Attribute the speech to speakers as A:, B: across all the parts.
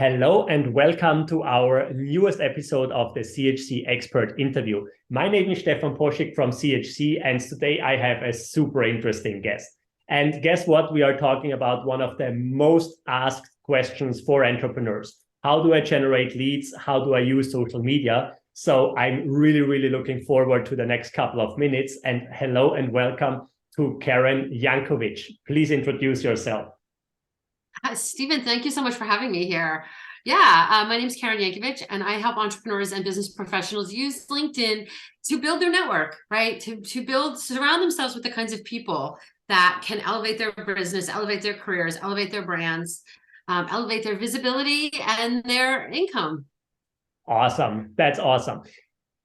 A: Hello and welcome to our newest episode of the CHC Expert Interview. My name is Stefan Poschik from CHC, and today I have a super interesting guest. And guess what? We are talking about one of the most asked questions for entrepreneurs. How do I generate leads? How do I use social media? So I'm really looking forward to the next couple of minutes. And hello and welcome to Karen Yankovich. Please introduce yourself.
B: Hi, Stephen, thank you so much for having me here. My name is Karen Yankovich, and I help entrepreneurs and business professionals use LinkedIn to build their network, right? To surround themselves with the kinds of people that can elevate their business, elevate their careers, elevate their brands, elevate their visibility and their income.
A: Awesome. That's awesome.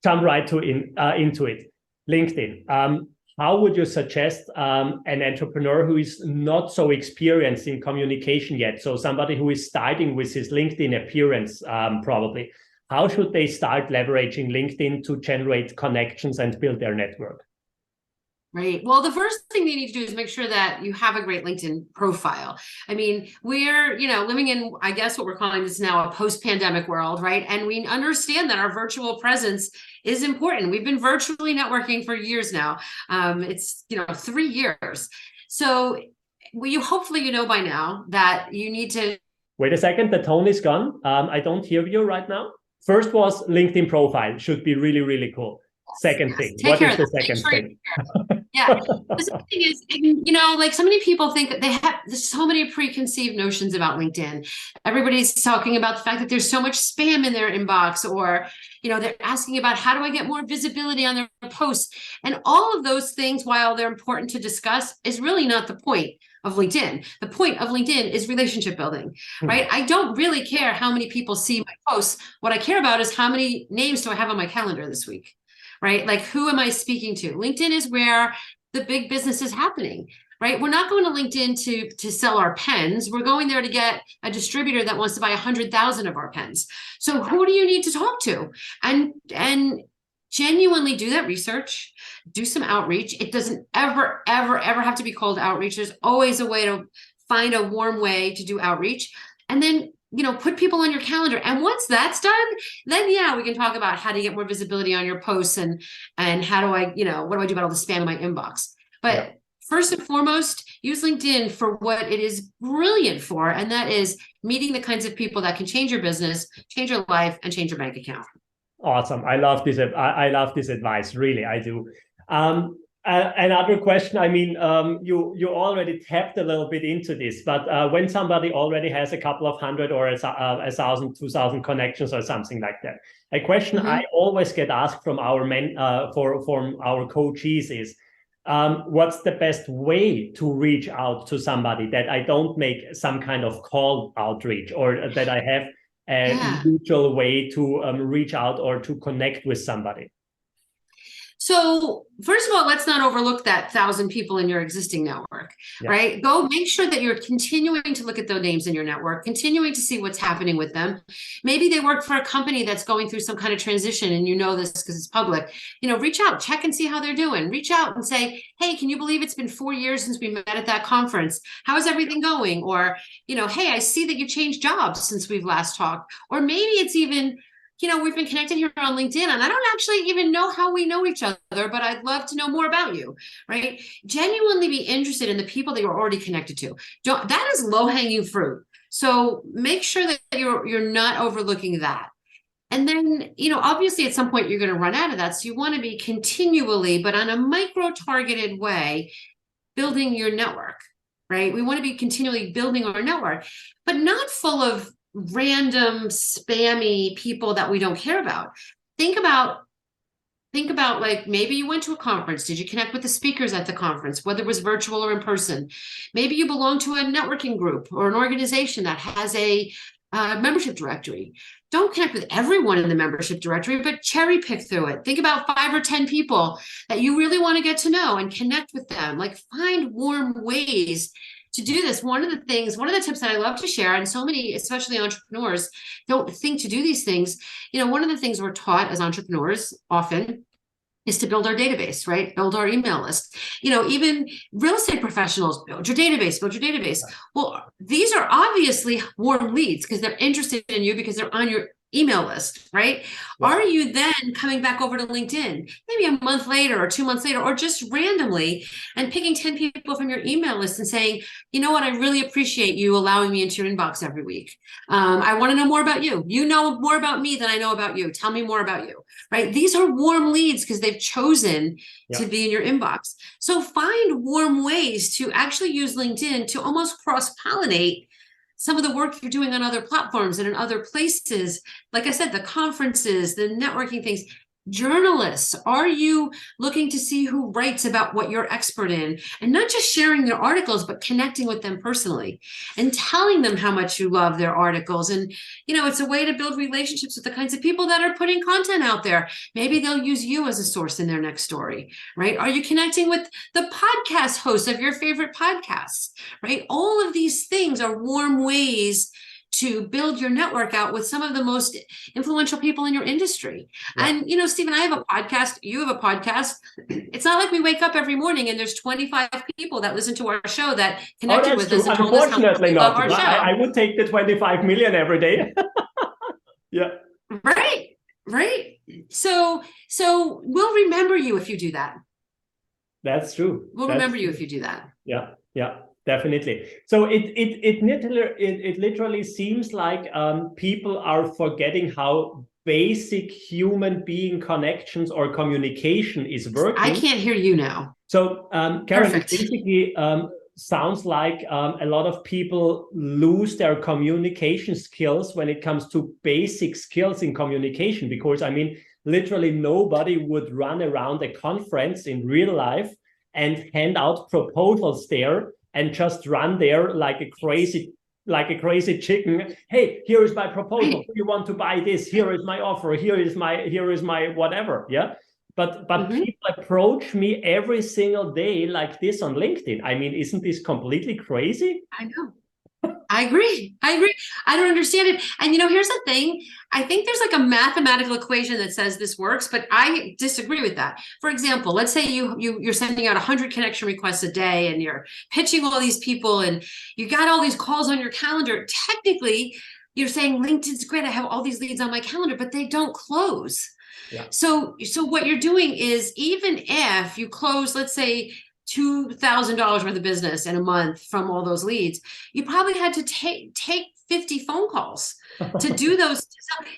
A: Jump right into it. LinkedIn. How would you suggest an entrepreneur who is not so experienced in communication yet, so somebody who is starting with his LinkedIn appearance probably, how should they start leveraging LinkedIn to generate connections and build their network?
B: Right. Well, the first thing you need to do is make sure that you have a great LinkedIn profile. I mean, we're, living in, I guess what we're calling this now a post-pandemic world, right? And we understand that our virtual presence is important. We've been virtually networking for years now. It's, 3 years. So hopefully by now that you need to.
A: Wait a second, the tone is gone. I don't hear you right now. First was LinkedIn profile, should be really cool. Second thing, what is the second thing?
B: Yeah. The second thing is, like so many people think that there's so many preconceived notions about LinkedIn. Everybody's talking about the fact that there's so much spam in their inbox, or, they're asking about how do I get more visibility on their posts? And all of those things, while they're important to discuss, is really not the point of LinkedIn. The point of LinkedIn is relationship building, right? I don't really care how many people see my posts. What I care about is how many names do I have on my calendar this week? Right? Like, who am I speaking to? LinkedIn is where the big business is happening, right? We're not going to LinkedIn to sell our pens. We're going there to get a distributor that wants to buy 100,000 of our pens. So who do you need to talk to? And genuinely do that research, do some outreach. It doesn't ever have to be cold outreach. There's always a way to find a warm way to do outreach. And then put people on your calendar. And once that's done, then we can talk about how to get more visibility on your posts and how do I, what do I do about all the spam in my inbox? But first and foremost, use LinkedIn for what it is brilliant for. And that is meeting the kinds of people that can change your business, change your life, and change your bank account.
A: Awesome. I love this. I love this advice. Really, I do. Another question, you already tapped a little bit into this, but when somebody already has a couple of hundred or 1,000, 2,000 connections or something like that, a question I always get asked from our from our coaches is, what's the best way to reach out to somebody that I don't make some kind of cold outreach, or that I have a mutual way to reach out or to connect with somebody?
B: So first of all, let's not overlook that 1,000 people in your existing network, right? Go make sure that you're continuing to look at those names in your network, continuing to see what's happening with them. Maybe they work for a company that's going through some kind of transition, and this because it's public. Reach out, check and see how they're doing. Reach out and say, hey, can you believe it's been 4 years since we met at that conference? How is everything going? Or, hey, I see that you changed jobs since we've last talked. Or maybe it's even, we've been connected here on LinkedIn, and I don't actually even know how we know each other, but I'd love to know more about you, right? Genuinely be interested in the people that you're already connected to. That is low-hanging fruit. So make sure that you're not overlooking that. And then, obviously at some point you're going to run out of that. So you want to be continually, but on a micro-targeted way, building your network, right? We want to be continually building our network, but not full of random spammy people that we don't care about. Think about like, maybe you went to a conference. Did you connect with the speakers at the conference, whether it was virtual or in person? Maybe you belong to a networking group or an organization that has a membership directory. Don't connect with everyone in the membership directory, but cherry pick through it. Think about 5 or 10 people that you really want to get to know and connect with them. Like, find warm ways to do this. One of the tips that I love to share, and so many, especially entrepreneurs, don't think to do these things. One of the things we're taught as entrepreneurs often is to build our database, right? Build our email list. Even real estate professionals, build your database, build your database. Well, these are obviously warm leads because they're interested in you because they're on your email list, right? Yeah. Are you then coming back over to LinkedIn, maybe a month later or 2 months later, or just randomly and picking 10 people from your email list and saying, you know what, I really appreciate you allowing me into your inbox every week. I want to know more about you. You know more about me than I know about you. Tell me more about you, right? These are warm leads because they've chosen to be in your inbox. So find warm ways to actually use LinkedIn to almost cross-pollinate some of the work you're doing on other platforms and in other places. Like I said, the conferences, the networking things. Journalists, are you looking to see who writes about what you're expert in, and not just sharing their articles, but connecting with them personally and telling them how much you love their articles? And, it's a way to build relationships with the kinds of people that are putting content out there. Maybe they'll use you as a source in their next story, right? Are you connecting with the podcast hosts of your favorite podcasts, right? All of these things are warm ways to build your network out with some of the most influential people in your industry. Yeah. And, Stephen, I have a podcast. You have a podcast. It's not like we wake up every morning and there's 25 people that listen to our show that connected with us and told us how much they love our show.
A: I would take the 25 million every day. Yeah.
B: Right. So we'll remember you if you do that.
A: That's true.
B: We'll remember you if you do that.
A: Yeah. Definitely. So it literally seems like people are forgetting how basic human being connections or communication is working.
B: I can't hear you now.
A: So Karen, it basically sounds like a lot of people lose their communication skills when it comes to basic skills in communication, because literally nobody would run around a conference in real life and hand out proposals there and just run there like a crazy chicken. Hey, here is my proposal. Do you want to buy this? Here is my offer. Here is my whatever. Yeah. But people approach me every single day like this on LinkedIn. Isn't this completely crazy?
B: I know. I agree. I don't understand it. And here's the thing. I think there's like a mathematical equation that says this works, but I disagree with that. For example, let's say you're sending out 100 connection requests a day and you're pitching all these people and you got all these calls on your calendar. Technically, you're saying LinkedIn's great. I have all these leads on my calendar, but they don't close. Yeah. So what you're doing is, even if you close, let's say, $2,000 worth of business in a month from all those leads, you probably had to take 50 phone calls to do those.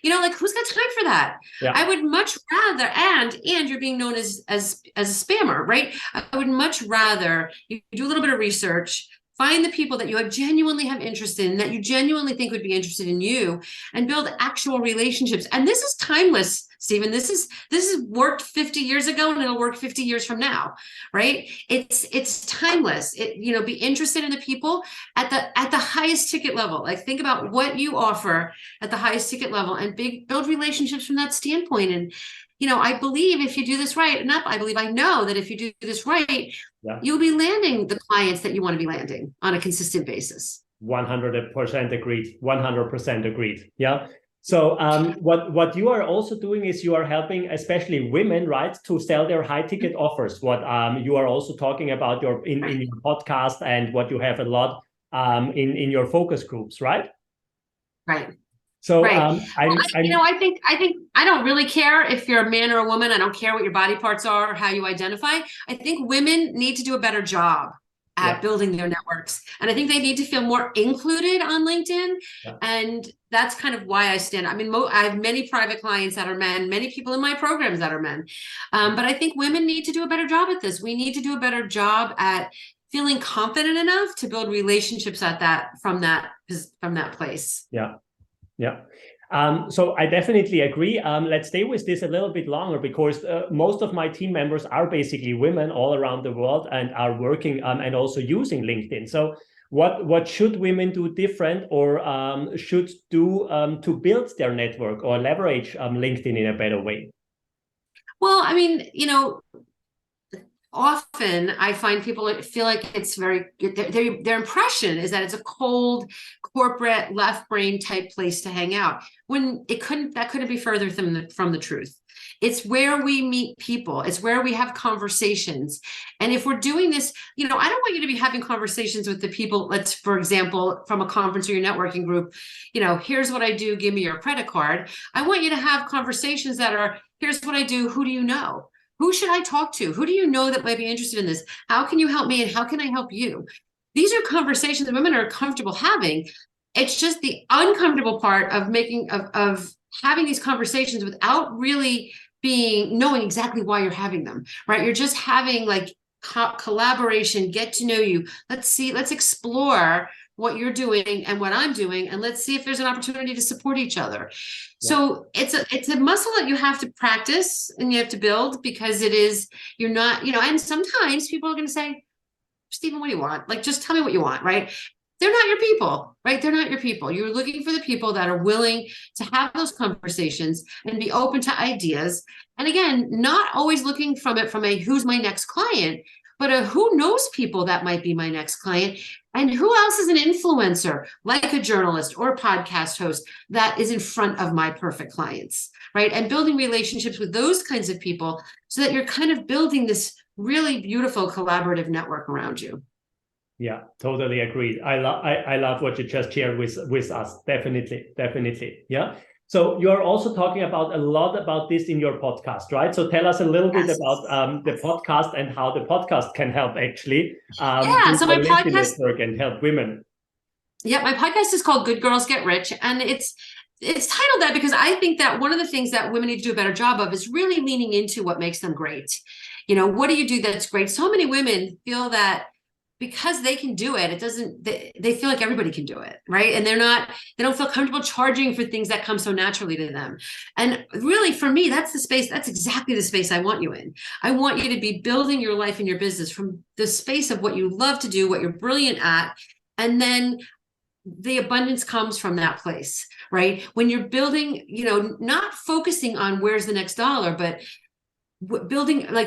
B: Who's got time for that? Yeah. I would much rather, and you're being known as a spammer, right? I would much rather you do a little bit of research, find the people that you genuinely have interest in, that you genuinely think would be interested in you, and build actual relationships. And this is timeless, Stephen. This is worked 50 years ago, and it'll work 50 years from now, right? It's timeless. Be interested in the people at the highest ticket level. Like, think about what you offer at the highest ticket level and build relationships from that standpoint. And I believe if you do this right, I know that if you do this right, you'll be landing the clients that you want to be landing on a consistent basis.
A: 100% agreed. 100% agreed. Yeah. So what you are also doing is you are helping especially women, right, to sell their high ticket offers. What you are also talking about in your podcast, and what you have a lot in your focus groups, right?
B: Right.
A: So
B: right. I think I don't really care if you're a man or a woman. I don't care what your body parts are or how you identify. I think women need to do a better job at building their networks. And I think they need to feel more included on LinkedIn. Yeah. And that's kind of why I stand. I have many private clients that are men, many people in my programs that are men. But I think women need to do a better job at this. We need to do a better job at feeling confident enough to build relationships from that place.
A: Yeah. Yeah. So I definitely agree. Let's stay with this a little bit longer, because most of my team members are basically women all around the world and are working and also using LinkedIn. So what should women do different, or should do to build their network or leverage LinkedIn in a better way?
B: Well, often I find people feel like it's their impression is that it's a cold corporate left brain type place to hang out, when that couldn't be further from the truth. It's where we meet people. It's where we have conversations. And if we're doing this, I don't want you to be having conversations with the people, for example, from a conference or your networking group, here's what I do, give me your credit card. I want you to have conversations that are, here's what I do, who do you know? Who should I talk to? Who do you know that might be interested in this? How can you help me? And how can I help you? These are conversations that women are comfortable having. It's just the uncomfortable part of of having these conversations without really knowing exactly why you're having them, right? You're just having like collaboration, get to know you. Let's explore what you're doing and what I'm doing, and let's see if there's an opportunity to support each other. Yeah. So it's a muscle that you have to practice and you have to build, because you're not, and sometimes people are going to say, Stephen, what do you want? Like, just tell me what you want, right? They're not your people, right? They're not your people. You're looking for the people that are willing to have those conversations and be open to ideas. And again, not always looking from a who's my next client, but a who knows people that might be my next client, and who else is an influencer, like a journalist or a podcast host, that is in front of my perfect clients, right? And building relationships with those kinds of people so that you're kind of building this really beautiful collaborative network around you.
A: Yeah, totally agreed. I love what you just shared with us. Definitely. Yeah. So you're also talking a lot about this in your podcast, right? So tell us a little bit about the podcast and how the podcast can help actually
B: so my podcast
A: network and help women.
B: Yeah, my podcast is called Good Girls Get Rich, and it's titled that because I think that one of the things that women need to do a better job of is really leaning into what makes them great. What do you do that's great? So many women feel that because they can do it, they feel like everybody can do it, right? And they don't feel comfortable charging for things that come so naturally to them. And really, for me, that's exactly the space I want you in. I want you to be building your life and your business from the space of what you love to do, what you're brilliant at, and then the abundance comes from that place, right? When you're building, not focusing on where's the next dollar, but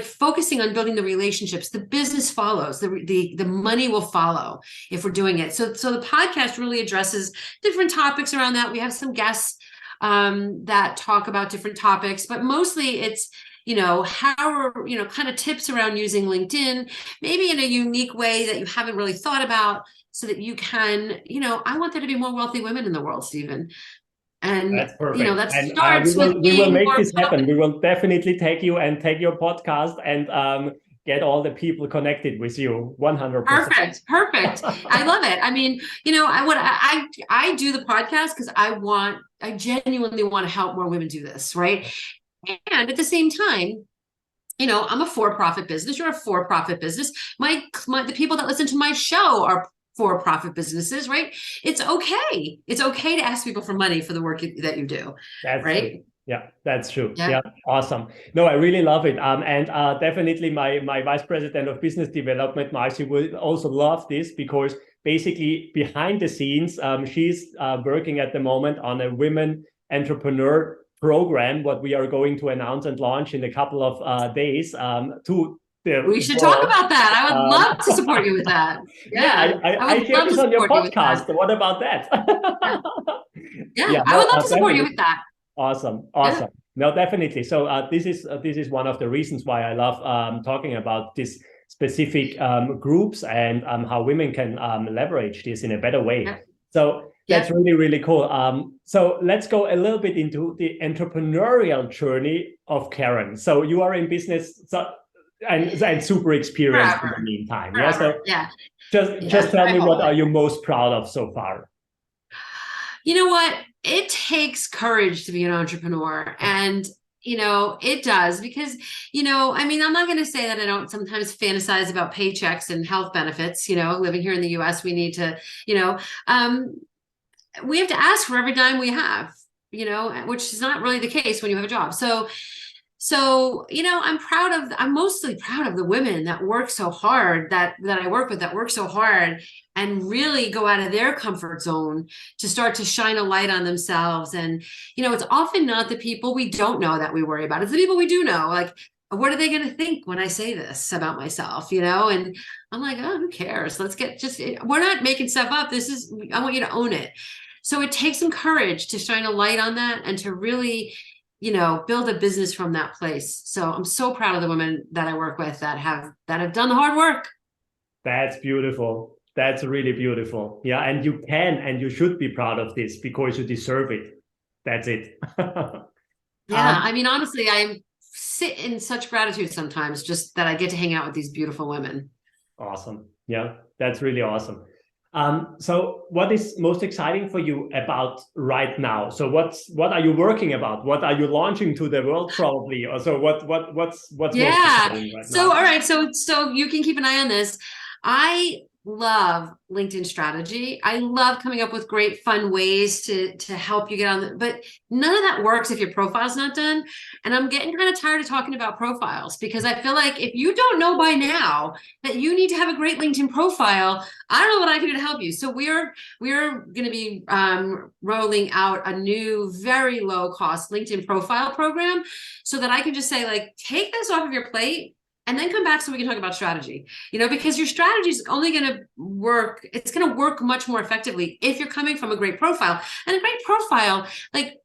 B: focusing on building the relationships, the business follows, the money will follow if we're doing it. So the podcast really addresses different topics around that. We have some guests that talk about different topics, but mostly it's, how, kind of tips around using LinkedIn, maybe in a unique way that you haven't really thought about, so that you can, I want there to be more wealthy women in the world, Stephen. And
A: that's perfect.
B: That starts with
A: we will make this happen. We will definitely take you and take your podcast and get all the people connected with you. 100%.
B: Perfect. I love it. I mean, I do the podcast because I genuinely want to help more women do this, right? And at the same time, I'm a for-profit business. You're a for-profit business. The people that listen to my show are for-profit businesses, right? It's okay. It's okay to ask people for money for the work that you do.
A: That's
B: right.
A: True. Yeah, that's true. Yeah, awesome. No, I really love it. And definitely my vice president of business development, Marcy, will also love this, because basically behind the scenes, she's working at the moment on a women entrepreneur program, what we are going to announce and launch in a couple of days we should talk about
B: that. I would love to support you with that.
A: Yeah, I shared this on your podcast. What about that?
B: I would love to support you with that.
A: Awesome. Yeah. No, definitely. So this is one of the reasons why I love talking about this specific groups and how women can leverage this in a better way. Yeah. So that's really, really cool. So let's go a little bit into the entrepreneurial journey of Karen. So you are in business and super experienced in the meantime.
B: Forever.
A: Just tell me, what are you most proud of so far?
B: You know what? It takes courage to be an entrepreneur. And, it does, because, I'm not going to say that I don't sometimes fantasize about paychecks and health benefits. Living here in the US, we need to, we have to ask for every dime we have, which is not really the case when you have a job. So, I'm mostly proud of the women that work so hard, that I work with, that work so hard and really go out of their comfort zone to start to shine a light on themselves. And, it's often not the people we don't know that we worry about. It's the people we do know. Like, what are they going to think when I say this about myself, you know? And I'm like, oh, who cares? We're not making stuff up. I want you to own it. So it takes some courage to shine a light on that and to really, you know, build a business from that place. So I'm so proud of the women that I work with that have done the hard work.
A: That's beautiful. That's really beautiful. Yeah. And you can, and you should be proud of this because you deserve it. That's it.
B: Yeah. I mean, honestly, I sit in such gratitude sometimes just that I get to hang out with these beautiful women.
A: Awesome. Yeah, that's really awesome. So what is most exciting for you about right now? So what are you working about? What are you launching to the world probably? Or so what's most exciting right now?
B: All right. So you can keep an eye on this. I love LinkedIn strategy. I love coming up with great fun ways to help you get on but none of that works if your profile's not done. And I'm getting kind of tired of talking about profiles because I feel like if you don't know by now that you need to have a great LinkedIn profile, I don't know what I can do to help you. So we're going to be rolling out a new very low cost LinkedIn profile program so that I can just say, like, take this off of your plate and then come back so we can talk about strategy, you know, because your strategy is only going to work. It's going to work much more effectively if you're coming from a great profile. And a great profile, like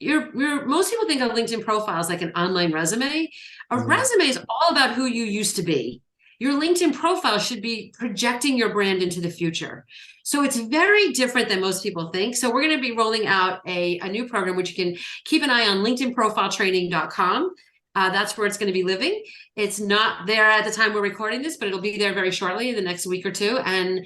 B: most people think of LinkedIn profiles like an online resume. A resume is all about who you used to be. Your LinkedIn profile should be projecting your brand into the future. So it's very different than most people think. So we're going to be rolling out a new program, which you can keep an eye on, linkedinprofiletraining.com. That's where it's going to be living. It's not there at the time we're recording this, but it'll be there very shortly in the next week or two. And,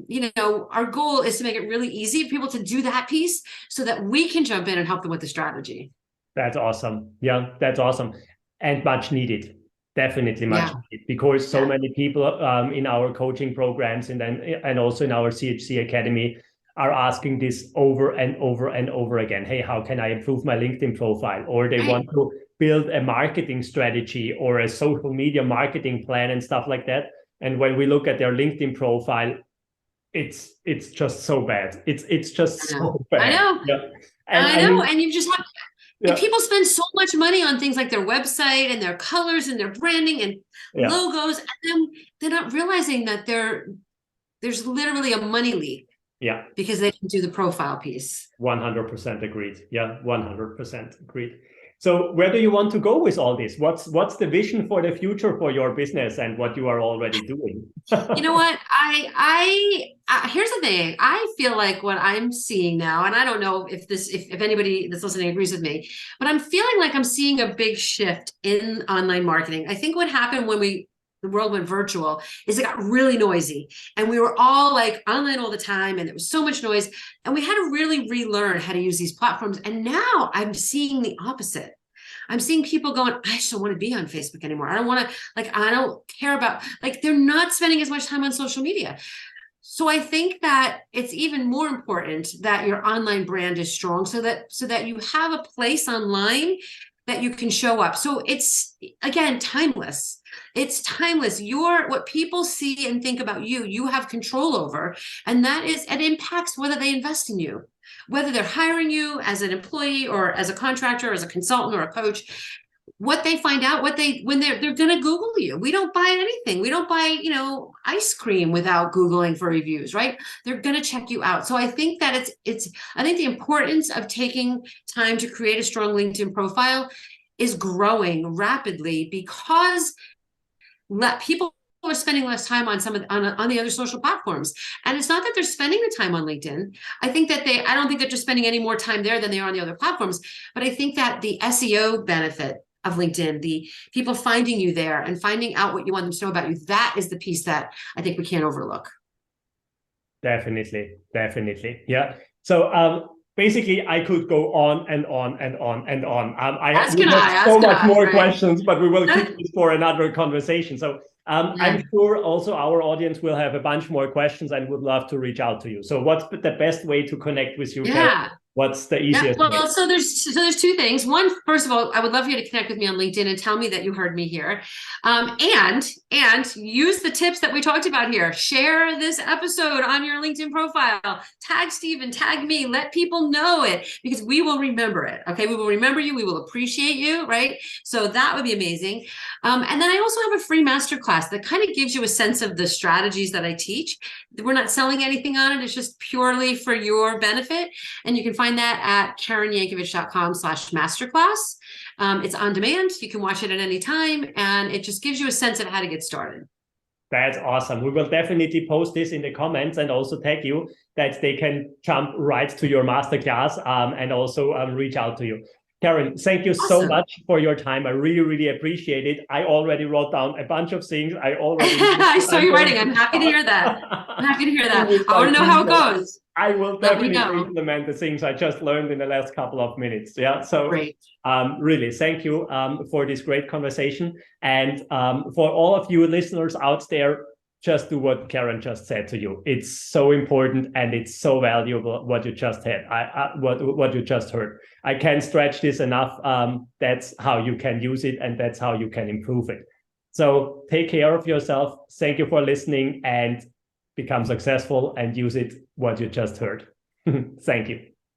B: you know, our goal is to make it really easy for people to do that piece so that we can jump in and help them with the strategy.
A: That's awesome. Yeah, that's awesome. And much needed. Definitely much needed because so many people in our coaching programs and also in our CHC Academy are asking this over and over and over again. Hey, how can I improve my LinkedIn profile? Or they want to build a marketing strategy or a social media marketing plan and stuff like that. And when we look at their LinkedIn profile, it's just so bad. It's just so bad.
B: I know.
A: Yeah.
B: I know. And you just have and people spend so much money on things like their website and their colors and their branding and logos, and then they're not realizing that there's literally a money leak.
A: Yeah.
B: Because they didn't do the profile piece.
A: 100% agreed. Yeah, 100% agreed. So where do you want to go with all this? What's the vision for the future for your business and what you are already doing?
B: You know what? I here's the thing. I feel like what I'm seeing now, and I don't know if anybody that's listening agrees with me, but I'm feeling like I'm seeing a big shift in online marketing. I think what happened when the world went virtual is it got really noisy and we were all like online all the time and there was so much noise and we had to really relearn how to use these platforms. And now I'm seeing the opposite. I'm seeing people going, I just don't want to be on Facebook anymore. I don't want to, I don't care about, they're not spending as much time on social media. So I think that it's even more important that your online brand is strong so that you have a place online that you can show up. So it's, again, timeless. It's timeless. What people see and think about you have control over. And it impacts whether they invest in you, whether they're hiring you as an employee or as a contractor, or as a consultant or a coach. What they find out, when they're going to Google you. We don't buy anything. We don't buy, ice cream without Googling for reviews, right? They're going to check you out. So I think that I think the importance of taking time to create a strong LinkedIn profile is growing rapidly because people are spending less time on on the other social platforms. And it's not that they're spending the time on LinkedIn. I think that I don't think they're just spending any more time there than they are on the other platforms. But I think that the SEO benefit of LinkedIn, the people finding you there and finding out what you want them to know about you, that is the piece that I think we can't overlook.
A: Definitely. Yeah. So basically, I could go on and on and on and on. I have so much more questions, but we will keep this for another conversation. So I'm sure also our audience will have a bunch more questions and would love to reach out to you. So what's the best way to connect with you?
B: Yeah.
A: What's the
B: Yeah,
A: easiest way?
B: well, so there's two things. One, first of all, I would love for you to connect with me on LinkedIn and tell me that you heard me here. And use the tips that we talked about here. Share this episode on your LinkedIn profile. Tag Stephen, tag me, let people know it, because we will remember it. Okay, we will remember you, we will appreciate you, right? So that would be amazing. And then I also have a free masterclass that kind of gives you a sense of the strategies that I teach. We're not selling anything on it, it's just purely for your benefit. And you can find that at KarenYankovich.com/masterclass. It's on demand. You can watch it at any time, and it just gives you a sense of how to get started.
A: That's awesome. We will definitely post this in the comments and also tag you that they can jump right to your masterclass and also reach out to you. Karen, thank you so much for your time. I really, really appreciate it. I already wrote down a bunch of things.
B: I saw you writing. I'm happy to hear that. I'm happy to hear that. I want to know how it goes.
A: I will definitely implement the things I just learned in the last couple of minutes. Yeah. So
B: great.
A: Really, thank you for this great conversation. And for all of you listeners out there, just do what Karen just said to you. It's so important and it's so valuable what you just had. What you just heard. I can't stretch this enough. That's how you can use it, and that's how you can improve it. So take care of yourself. Thank you for listening, and become successful and use it what you just heard. Thank you.